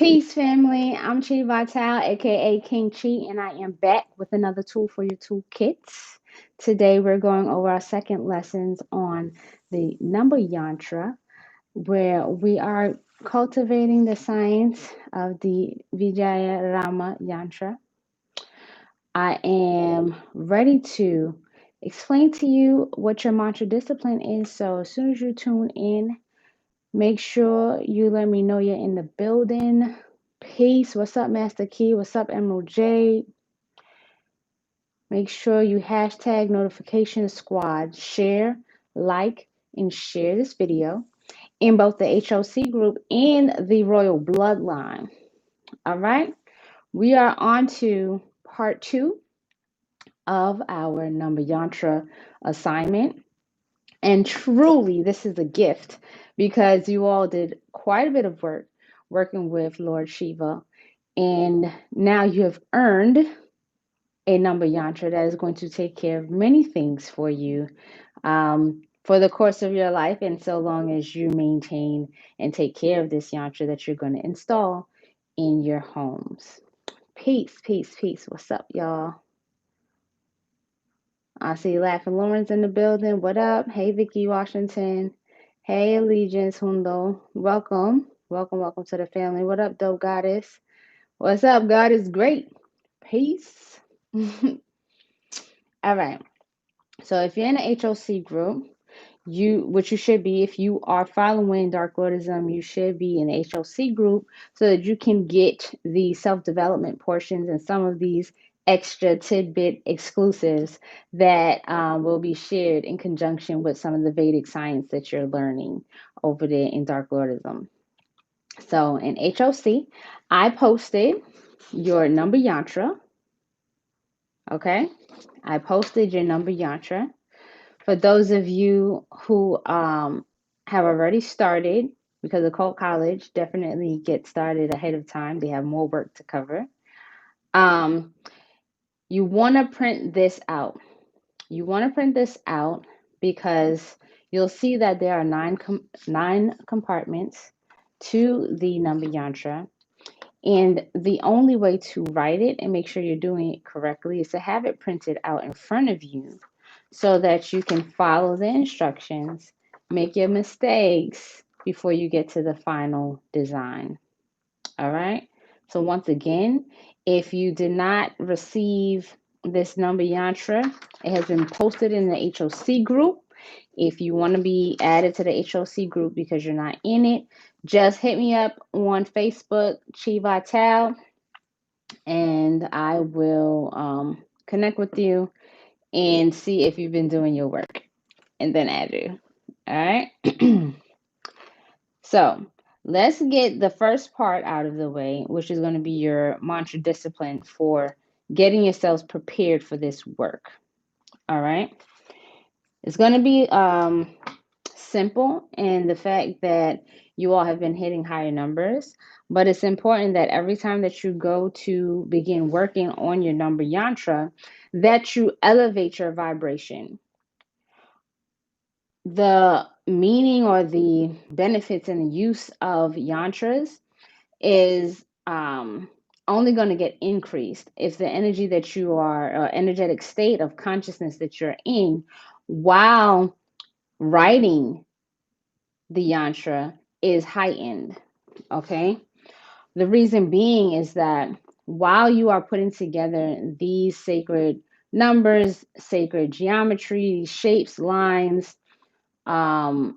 Peace, family. I'm Chi Vital, aka King Chi, and I am back with another tool for your toolkits. Today, we're going over our second lessons on the Number Yantra, where we are cultivating the science of the Vijaya Rama Yantra. I am ready to explain to you what your mantra discipline is. So, as soon as you tune in, make sure you let me know you're in the building. Peace. What's up, Master Key? What's up, Emerald Jade? Make sure you hashtag notification squad. Share, like, and share this video in both the HOC group and the Royal Bloodline. All right. We are on to part 2 of our Number Yantra assignment. And truly, this is a gift because you all did quite a bit of work working with Lord Shiva. And now you have earned a number yantra that is going to take care of many things for you for the course of your life. And so long as you maintain and take care of this yantra that you're going to install in your homes. Peace, peace, peace. What's up, y'all? I see Laughing Lawrence in the building. What up? Hey, Vicky Washington. Hey, Allegiance Hundo. Welcome. Welcome, welcome to the family. What up, Dope Goddess? What's up, God is great. Peace. All right. So if you're in an HOC group, which you should be, if you are following Dark Lordism, you should be in the HOC group so that you can get the self-development portions and some of these extra tidbit exclusives that will be shared in conjunction with some of the Vedic science that you're learning over there in Dark Lordism. So in HOC, I posted your number yantra. Okay, I posted your number yantra. For those of you who have already started, because the Cult College definitely gets started ahead of time. They have more work to cover. You want to print this out. You want to print this out because you'll see that there are nine compartments to the number yantra. And the only way to write it and make sure you're doing it correctly is to have it printed out in front of you so that you can follow the instructions, make your mistakes before you get to the final design. All right. So once again, if you did not receive this number yantra, it has been posted in the HOC group. If you want to be added to the HOC group because you're not in it, just hit me up on Facebook, Chi Vital, and I will connect with you and see if you've been doing your work and then add you. All right. So let's get the first part out of the way, which is going to be your mantra discipline for getting yourselves prepared for this work. All right. It's going to be simple in the fact that you all have been hitting higher numbers, but it's important that every time that you go to begin working on your number yantra, that you elevate your vibration. The meaning or the benefits and the use of yantras is only going to get increased if the energy that you are, energetic state of consciousness that you're in while writing the yantra is heightened. Okay. The reason being is that while you are putting together these sacred numbers, sacred geometry, shapes, lines, they are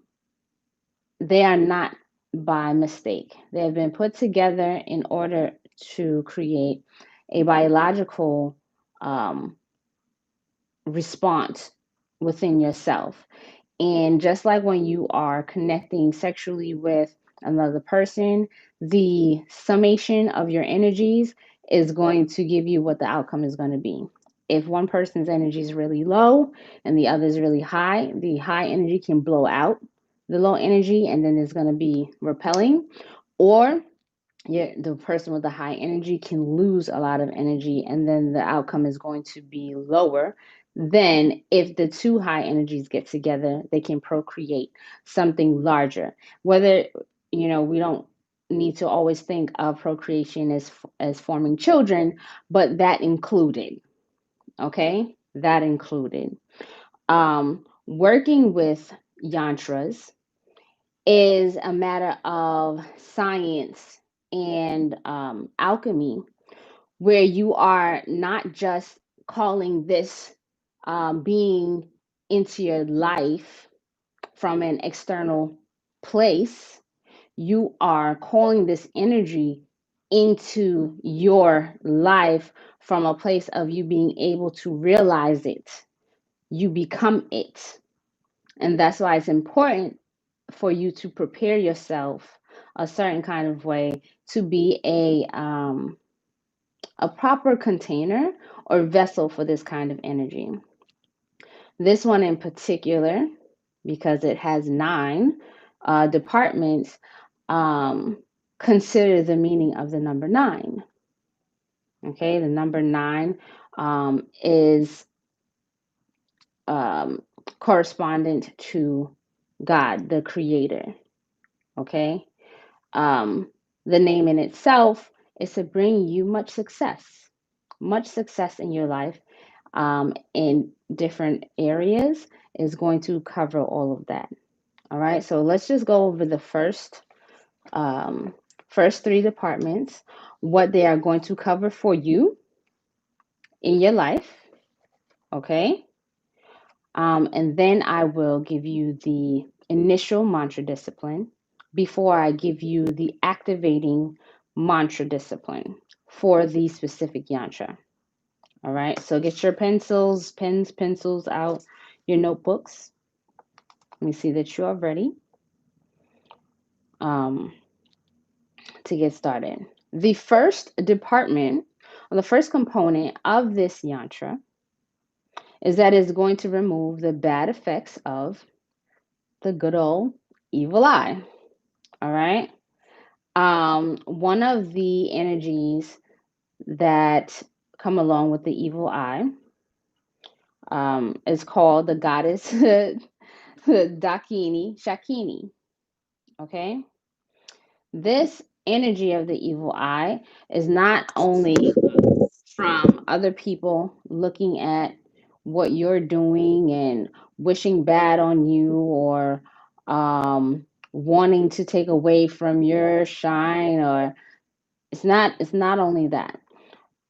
not by mistake. They have been put together in order to create a biological response within yourself. And just like when you are connecting sexually with another person, the summation of your energies is going to give you what the outcome is going to be. If one person's energy is really low and the other is really high, the high energy can blow out the low energy and then it's going to be repelling. Or the person with the high energy can lose a lot of energy and then the outcome is going to be lower. Then if the two high energies get together, they can procreate something larger. Whether, we don't need to always think of procreation as forming children, but that included. Okay, that included. Working with yantras is a matter of science and alchemy, where you are not just calling this being into your life from an external place, you are calling this energy into your life from a place of you being able to realize it. You become it. And that's why it's important for you to prepare yourself a certain kind of way to be a proper container or vessel for this kind of energy. This one in particular, because it has 9 departments, um, consider the meaning of the number 9. Okay, the number 9 is um, correspondent to God, the creator. Okay, um, the name in itself is to bring you much success in your life, in different areas, is going to cover all of that. All right, so let's just go over the um, first 3 departments, what they are going to cover for you in your life. Okay, and then I will give you the initial mantra discipline before I give you the activating mantra discipline for the specific yantra. All right, so get your pencils out, your notebooks. Let me see that you are ready um, to get started. The first department, or the first component of this yantra, is that it's going to remove the bad effects of the good old evil eye. All right. One of the energies that come along with the evil eye is called the goddess Shakini. Okay. This energy of the evil eye is not only from other people looking at what you're doing and wishing bad on you, or wanting to take away from your shine, or it's not only that.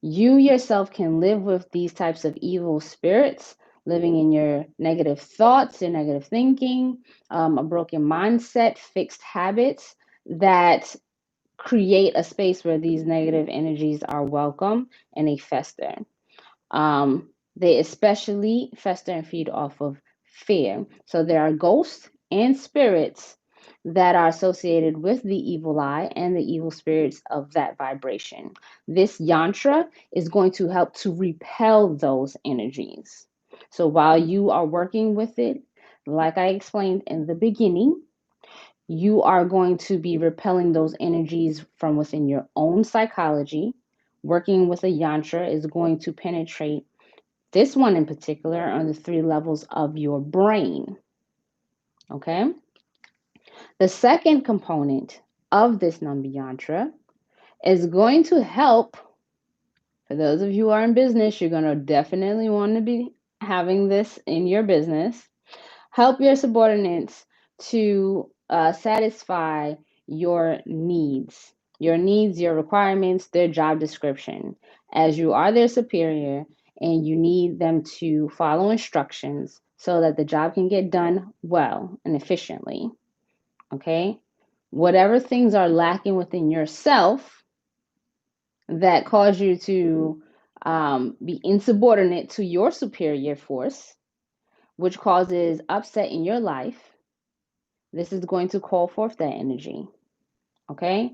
You yourself can live with these types of evil spirits, living in your negative thoughts, your negative thinking, a broken mindset, fixed habits that create a space where these negative energies are welcome and they fester. They especially fester and feed off of fear. So there are ghosts and spirits that are associated with the evil eye and the evil spirits of that vibration. This yantra is going to help to repel those energies. So while you are working with it, like I explained in the beginning, you are going to be repelling those energies from within your own psychology. Working with a yantra is going to penetrate this one in particular on the 3 levels of your brain. Okay. The second component of this Number Yantra is going to help. For those of you who are in business, you're going to definitely want to be having this in your business. Help your subordinates to satisfy your needs, your requirements, their job description, as you are their superior and you need them to follow instructions so that the job can get done well and efficiently. Okay? Whatever things are lacking within yourself that cause you to be insubordinate to your superior force, which causes upset in your life, this is going to call forth that energy. Okay?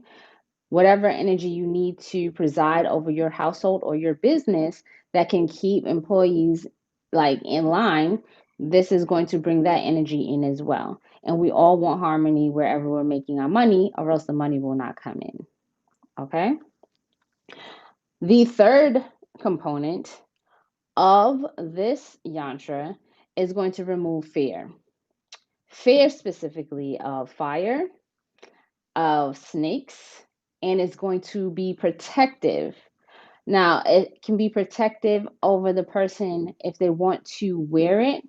Whatever energy you need to preside over your household or your business that can keep employees like in line, this is going to bring that energy in as well. And we all want harmony wherever we're making our money, or else the money will not come in. Okay? The third component of this yantra is going to remove fear. Fear specifically of fire, of snakes, and it's going to be protective. Now, it can be protective over the person if they want to wear it.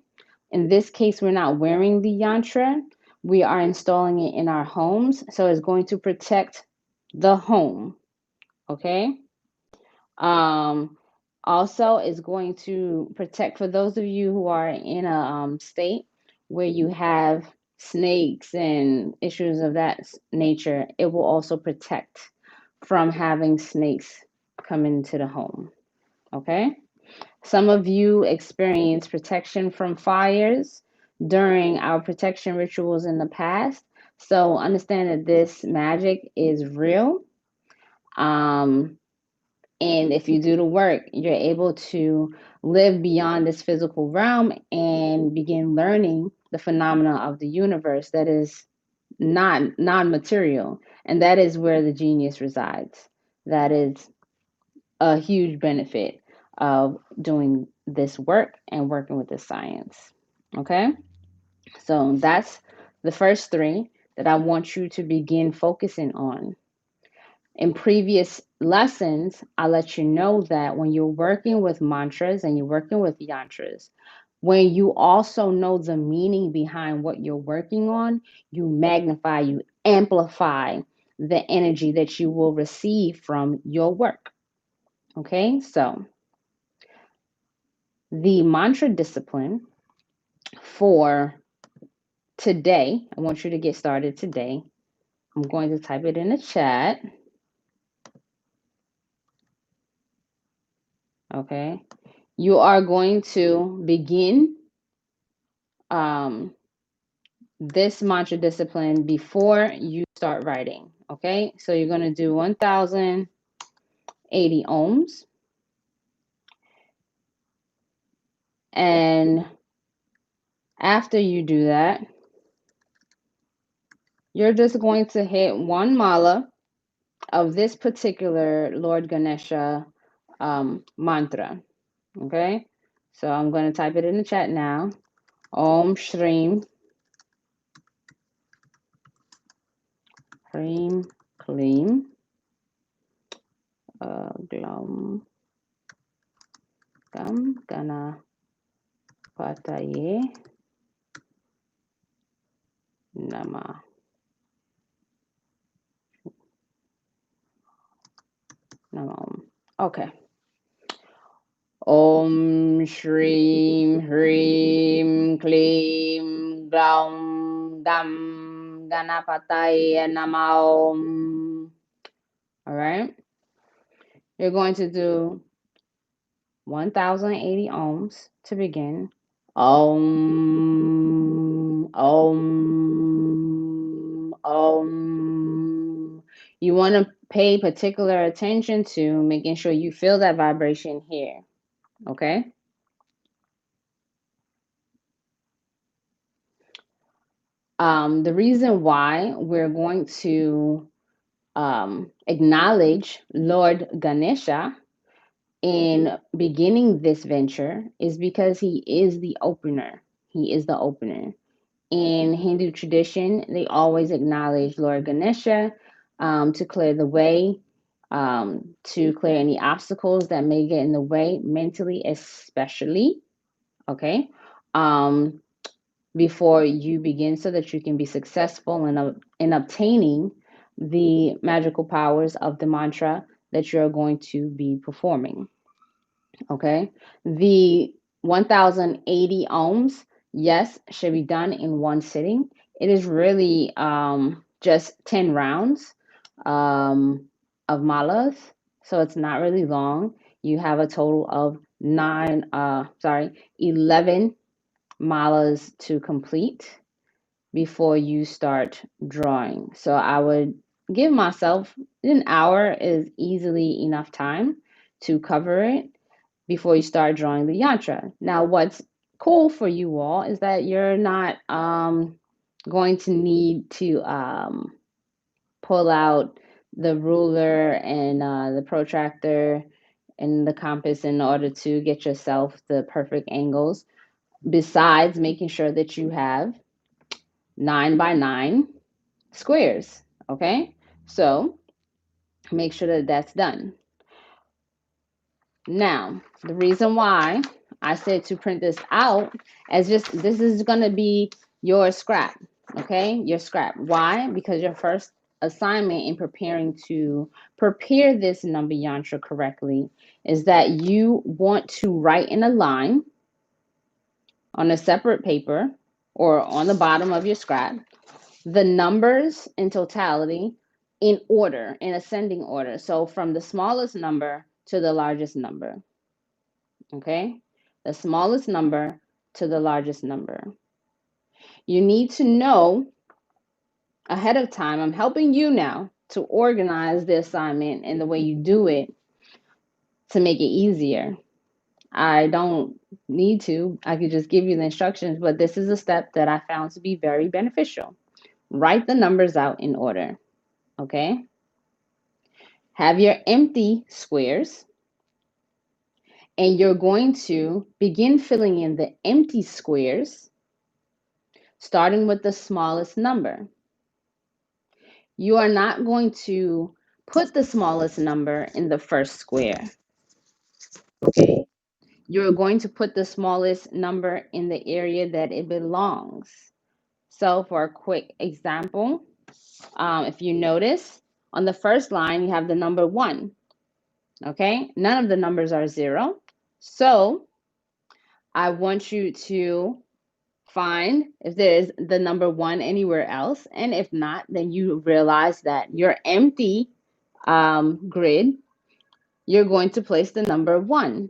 In this case, we're not wearing the yantra. We are installing it in our homes. So it's going to protect the home. Okay. Um, Also, it's going to protect for those of you who are in a state where you have snakes and issues of that nature. It will also protect from having snakes come into the home. Okay. Some of you experience protection from fires during our protection rituals in the past. So understand that this magic is real. Um, and if you do the work, you're able to live beyond this physical realm and begin learning the phenomena of the universe that is not non-material. And that is where the genius resides. That is a huge benefit of doing this work and working with the science. Okay? So that's the first three that I want you to begin focusing on. In previous lessons, I let you know that when you're working with mantras and you're working with yantras, when you also know the meaning behind what you're working on, you magnify, you amplify the energy that you will receive from your work. Okay, so the mantra discipline for today, I want you to get started today. I'm going to type it in the chat. Okay. You are going to begin this mantra discipline before you start writing. Okay. So you're going to do 1080 ohms. And after you do that, you're just going to hit one mala of this particular Lord Ganesha mantra. Okay, so I'm going to type it in the chat now. Om Shrim Hrim Klim Glom Gam Gana Pataye Nama. Namam. Okay. Om Shrim Hrim Klim Glom Gam Ganapataye Nama Om. All right. You're going to do 1080 ohms to begin. Om, om, om. You want to pay particular attention to making sure you feel that vibration here. Okay? The reason why we're going to acknowledge Lord Ganesha in beginning this venture is because he is the opener. He is the opener. In Hindu tradition, they always acknowledge Lord Ganesha to clear the way, to clear any obstacles that may get in the way, mentally especially. Okay. Before you begin, so that you can be successful in obtaining the magical powers of the mantra that you're going to be performing. Okay. The 1080 ohms, yes, should be done in one sitting. It is really just 10 rounds of malas, so it's not really long. You have a total of 11 malas to complete before you start drawing. So I would give myself an hour is easily enough time to cover it before you start drawing the yantra. Now, what's cool for you all is that you're not going to need to pull out the ruler and the protractor and the compass in order to get yourself the perfect angles, besides making sure that you have 9 by 9 squares. Okay, so make sure that that's done. Now, the reason why I said to print this out is just this is going to be your scrap, okay? Your scrap. Why? Because your first assignment in preparing to prepare this number yantra correctly is that you want to write in a line on a separate paper or on the bottom of your scrap the numbers in totality in order, in ascending order. So from the smallest number to the largest number. Okay? The smallest number to the largest number. You need to know ahead of time. I'm helping you now to organize the assignment and the way you do it to make it easier. I don't need to. I could just give you the instructions, but this is a step that I found to be very beneficial. Write the numbers out in order. Okay? Have your empty squares, and you're going to begin filling in the empty squares, starting with the smallest number. You are not going to put the smallest number in the first square, okay? You're going to put the smallest number in the area that it belongs. So for a quick example, if you notice, on the first line, you have the number 1, okay? None of the numbers are 0. So I want you to find if there's the number 1 anywhere else. And if not, then you realize that your empty grid, you're going to place the number 1.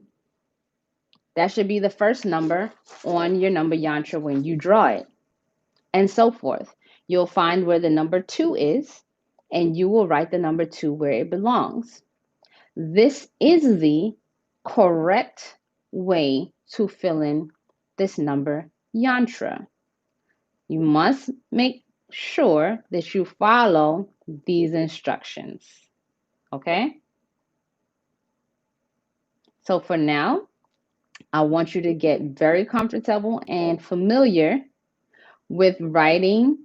That should be the first number on your number yantra when you draw it, and so forth. You'll find where the number 2 is, and you will write the number 2 where it belongs. This is the correct way to fill in this number yantra. You must make sure that you follow these instructions. Okay? So for now, I want you to get very comfortable and familiar with writing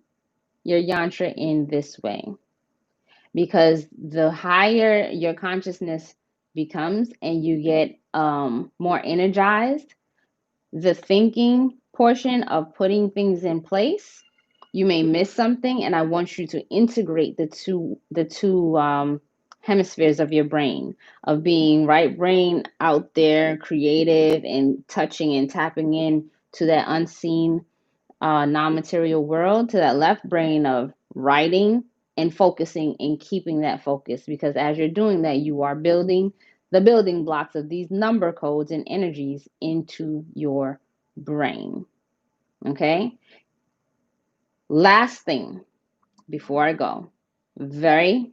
your yantra in this way. Because the higher your consciousness becomes and you get more energized, the thinking portion of putting things in place, you may miss something, and I want you to integrate the two hemispheres of your brain, of being right brain out there, creative and touching and tapping in to that unseen non-material world, to that left brain of writing and focusing and keeping that focus. Because as you're doing that, you are building the building blocks of these number codes and energies into your brain. Okay? Last thing before I go, very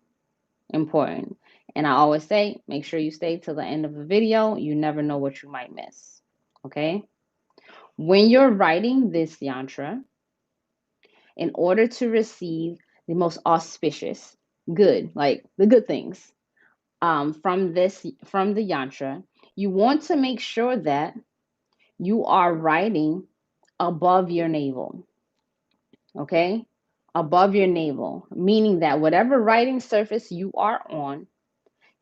important. And I always say, make sure you stay till the end of the video. You never know what you might miss. Okay? When you're writing this yantra, in order to receive the most auspicious, good, like the good things from the yantra, you want to make sure that you are writing above your navel. Okay? Above your navel, meaning that whatever writing surface you are on,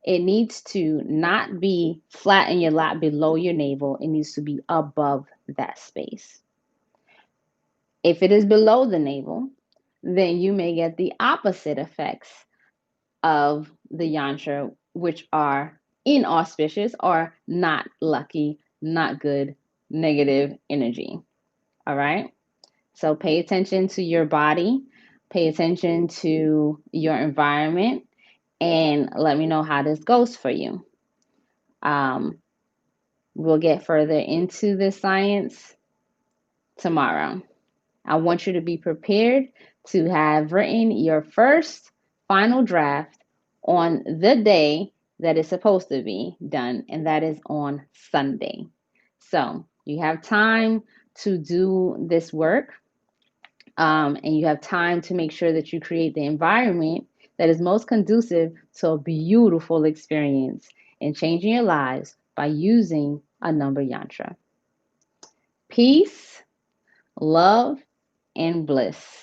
it needs to not be flat in your lap below your navel. It needs to be above that space. If it is below the navel, then you may get the opposite effects of the yantra, which are inauspicious or not lucky, not good, negative energy. All right? So pay attention to your body, pay attention to your environment, and let me know how this goes for you. We'll get further into this science tomorrow. I want you to be prepared to have written your first final draft on the day that is supposed to be done, and that is on Sunday. So you have time to do this work, and you have time to make sure that you create the environment that is most conducive to a beautiful experience and changing your lives by using a number yantra. Peace, love, and bliss.